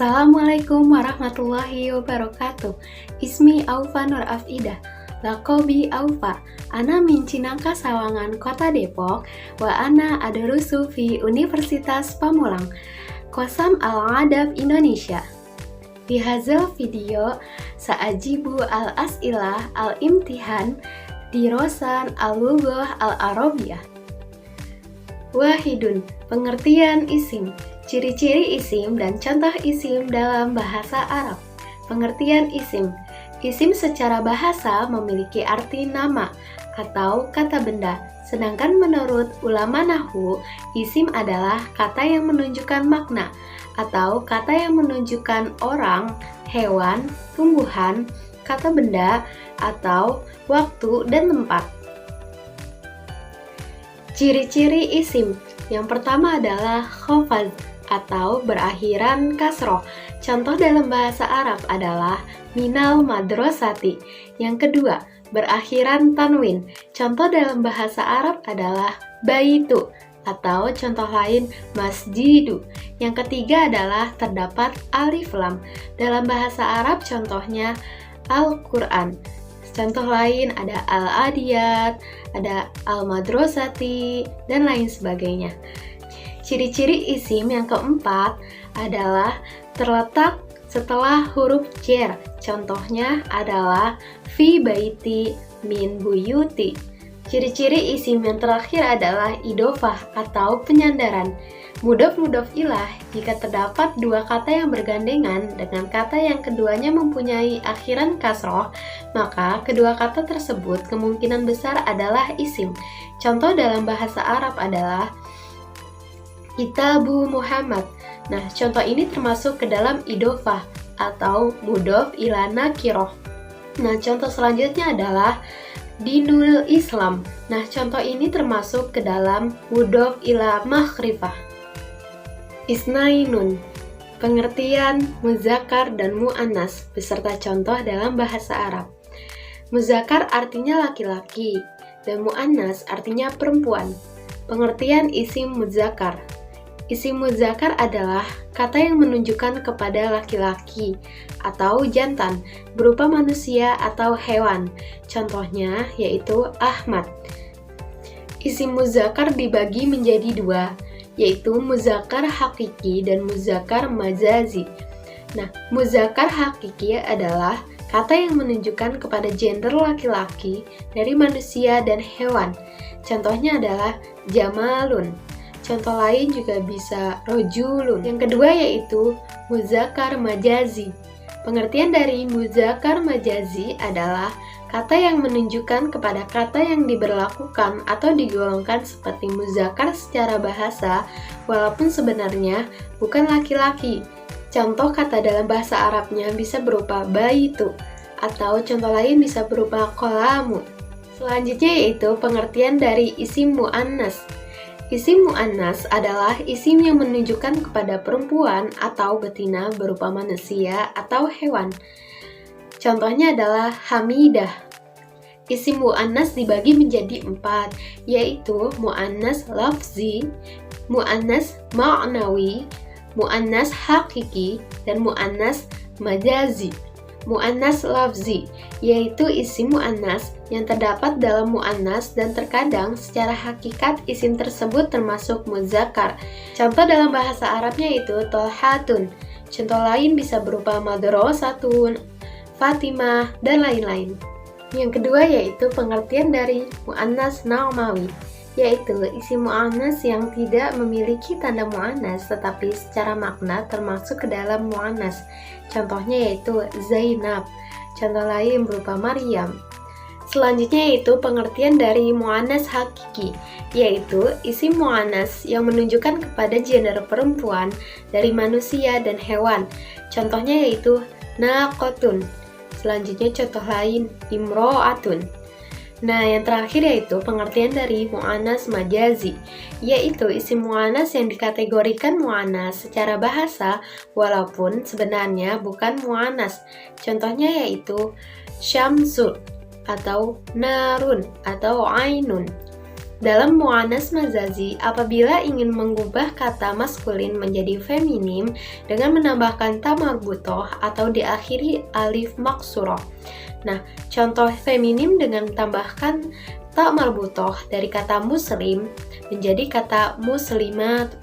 Assalamualaikum warahmatullahi wabarakatuh. Ismi Aufa Nur Afidah. Lakobi Aufa. Ana min Cinangka Sawangan, Kota Depok. Wa ana adarusu fi Universitas Pamulang. Qasam Al-Adab Indonesia. Di hasil video sa'ajibu al-as'ilah al-imtihan dirosan al-lughah al-arabiyah. Wahidun, pengertian isim. Ciri-ciri isim dan contoh isim dalam bahasa Arab. Pengertian isim. Isim secara bahasa memiliki arti nama atau kata benda. Sedangkan menurut ulama nahwu, isim adalah kata yang menunjukkan makna atau kata yang menunjukkan orang, hewan, tumbuhan, kata benda, atau waktu dan tempat. Ciri-ciri isim. Yang pertama adalah khafad atau berakhiran kasroh. Contoh dalam bahasa Arab adalah minal madrasati. Yang kedua, berakhiran tanwin. Contoh dalam bahasa Arab adalah baitu atau contoh lain masjidu. Yang ketiga adalah terdapat alif lam. Dalam bahasa Arab contohnya Al-Quran. Contoh lain ada al-adiyat, ada al-madrasati, dan lain sebagainya. Ciri-ciri isim yang keempat adalah terletak setelah huruf jar. Contohnya adalah fi baiti min buyuti. Ciri-ciri isim yang terakhir adalah idofah atau penyandaran. Mudhof ilah jika terdapat dua kata yang bergandengan dengan kata yang keduanya mempunyai akhiran kasroh, maka kedua kata tersebut kemungkinan besar adalah isim. Contoh dalam bahasa Arab adalah Kitabu Muhammad. Nah, contoh ini termasuk ke dalam idofah atau mudhof ila nakiroh. Nah, contoh selanjutnya adalah Dinul Islam. Nah, contoh ini termasuk ke dalam mudhof ila makhrifah. Isnainun. Pengertian muzakkar dan mu'annas beserta contoh dalam bahasa Arab. Muzakkar artinya laki-laki dan mu'annas artinya perempuan. Pengertian isim muzakkar. Isim muzakkar adalah kata yang menunjukkan kepada laki-laki atau jantan berupa manusia atau hewan. Contohnya yaitu Ahmad. Isim muzakkar dibagi menjadi dua, yaitu muzakkar hakiki dan muzakkar majazi. Nah, muzakkar hakiki adalah kata yang menunjukkan kepada gender laki-laki dari manusia dan hewan. Contohnya adalah jamalun. Contoh lain juga bisa rojulun. Yang kedua yaitu muzakkar majazi. Pengertian dari muzakkar majazi adalah kata yang menunjukkan kepada kata yang diberlakukan atau digolongkan seperti muzakkar secara bahasa, walaupun sebenarnya bukan laki-laki. Contoh kata dalam bahasa Arabnya bisa berupa baitu, atau contoh lain bisa berupa qalamu. Selanjutnya yaitu pengertian dari isim mu'annas. Isim mu'annas adalah isim yang menunjukkan kepada perempuan atau betina berupa manusia atau hewan. Contohnya adalah hamidah. Isim mu'annas dibagi menjadi 4, yaitu mu'annas lafzi, mu'annas ma'nawi, mu'annas hakiki, dan mu'annas majazi. Mu'annas lafzi, yaitu isim mu'annas yang terdapat dalam mu'annas dan terkadang secara hakikat isim tersebut termasuk muzakkar. Contoh dalam bahasa Arabnya itu tolhatun. Contoh lain bisa berupa madrasatun, Fatimah, dan lain-lain. Yang kedua yaitu pengertian dari mu'annas na'mawi, yaitu isim mu'annas yang tidak memiliki tanda mu'annas tetapi secara makna termasuk ke dalam mu'annas. Contohnya yaitu Zainab. Contoh lain berupa Maryam. Selanjutnya yaitu pengertian dari mu'annas hakiki, yaitu isim mu'annas yang menunjukkan kepada gender perempuan dari manusia dan hewan. Contohnya yaitu naqatun. Selanjutnya contoh lain imro'atun. Nah, yang terakhir yaitu pengertian dari mu'annas majazi, yaitu isim mu'annas yang dikategorikan mu'annas secara bahasa walaupun sebenarnya bukan mu'annas. Contohnya yaitu syamsul atau narun atau ainun. Dalam mu'annas mazazi, apabila ingin mengubah kata maskulin menjadi feminim dengan menambahkan ta marbutoh atau diakhiri alif maksuroh. Nah, contoh feminim dengan tambahkan ta marbutoh dari kata muslim menjadi kata muslimat.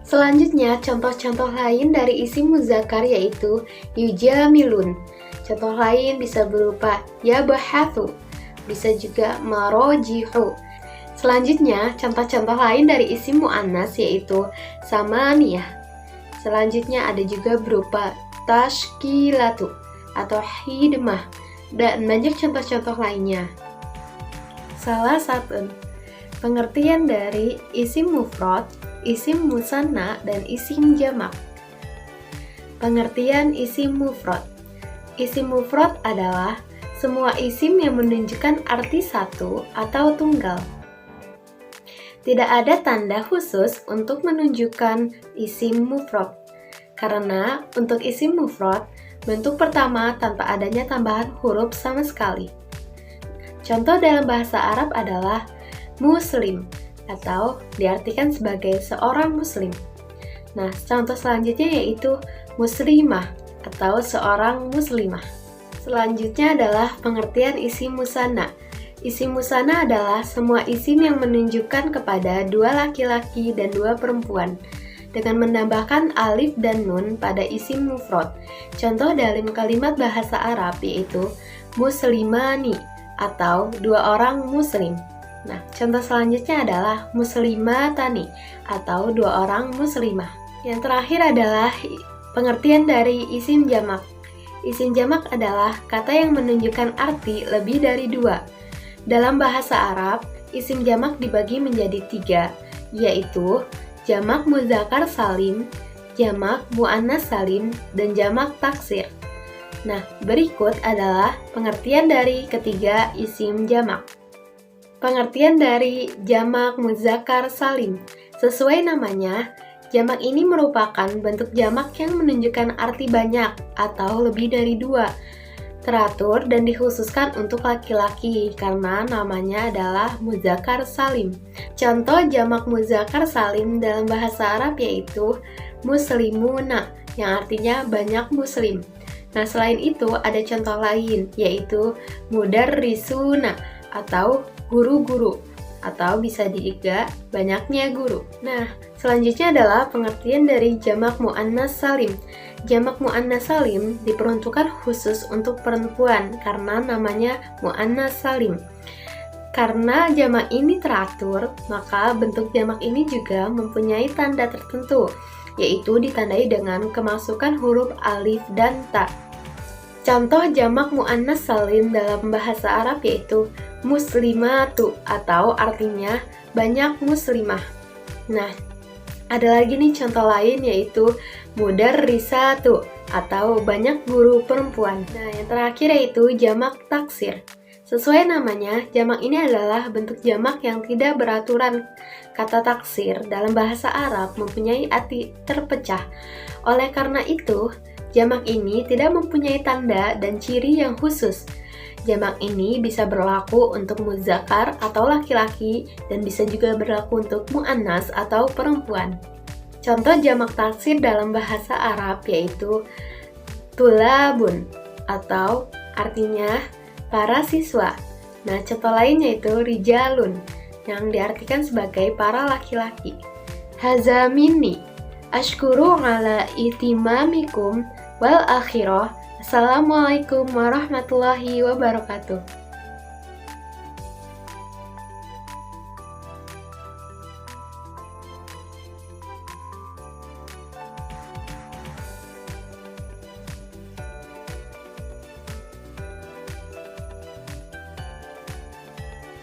Selanjutnya, contoh-contoh lain dari isim muzakkar yaitu yujamilun. Contoh lain bisa berupa yabahathu, bisa juga marojihu. Selanjutnya, contoh-contoh lain dari isim mu'annas yaitu samaniyah. Selanjutnya ada juga berupa tashkilatu atau hidmah dan banyak contoh-contoh lainnya. Salah satu pengertian dari isim mufrad, isim musanna, dan isim jamak. Pengertian isim mufrad. Isim mufrad adalah semua isim yang menunjukkan arti satu atau tunggal. Tidak ada tanda khusus untuk menunjukkan isim mufrad. Karena untuk isim mufrad, bentuk pertama tanpa adanya tambahan huruf sama sekali. Contoh dalam bahasa Arab adalah muslim atau diartikan sebagai seorang muslim. Nah, contoh selanjutnya yaitu muslimah atau seorang muslimah. Selanjutnya adalah pengertian isim musanna. Isim musanna adalah semua isim yang menunjukkan kepada dua laki-laki dan dua perempuan dengan menambahkan alif dan nun pada isim mufrad. Contoh dalam kalimat bahasa Arab yaitu muslimani atau dua orang muslim. Nah, contoh selanjutnya adalah muslimatani atau dua orang muslimah. Yang terakhir adalah pengertian dari isim jamak. Isim jamak adalah kata yang menunjukkan arti lebih dari dua. Dalam bahasa Arab, isim jamak dibagi menjadi tiga, yaitu jamak muzakkar salim, jamak muannas salim, dan jamak taksir. Nah, berikut adalah pengertian dari ketiga isim jamak. Pengertian dari jamak muzakkar salim. Sesuai namanya, jamak ini merupakan bentuk jamak yang menunjukkan arti banyak atau lebih dari dua. Teratur dan dikhususkan untuk laki-laki karena namanya adalah muzakkar salim. Contoh jamak muzakkar salim dalam bahasa Arab yaitu muslimuna yang artinya banyak muslim. Nah, selain itu ada contoh lain yaitu mudarrisuna atau guru-guru atau bisa juga banyaknya guru. Nah, selanjutnya adalah pengertian dari jamak muannas salim. Jamak muannas salim diperuntukkan khusus untuk perempuan karena namanya muannas salim. Karena jamak ini teratur, maka bentuk jamak ini juga mempunyai tanda tertentu, yaitu ditandai dengan kemasukan huruf alif dan ta. Contoh jamak muannas salim dalam bahasa Arab yaitu muslimatu atau artinya banyak muslimah. Nah, ada lagi nih contoh lain yaitu mudarrisatu atau banyak guru perempuan. Nah, yang terakhir yaitu jamak taksir. Sesuai namanya, jamak ini adalah bentuk jamak yang tidak beraturan. Kata taksir dalam bahasa Arab mempunyai arti terpecah. Oleh karena itu, jamak ini tidak mempunyai tanda dan ciri yang khusus. Jamak ini bisa berlaku untuk muzakkar atau laki-laki dan bisa juga berlaku untuk muannas atau perempuan. Contoh jamak taksir dalam bahasa Arab yaitu tulabun atau artinya para siswa. Nah, contoh lain yaitu rijalun yang diartikan sebagai para laki-laki. Haza minni. Ashkuru ala itimamikum wal akhirah. Assalamualaikum warahmatullahi wabarakatuh.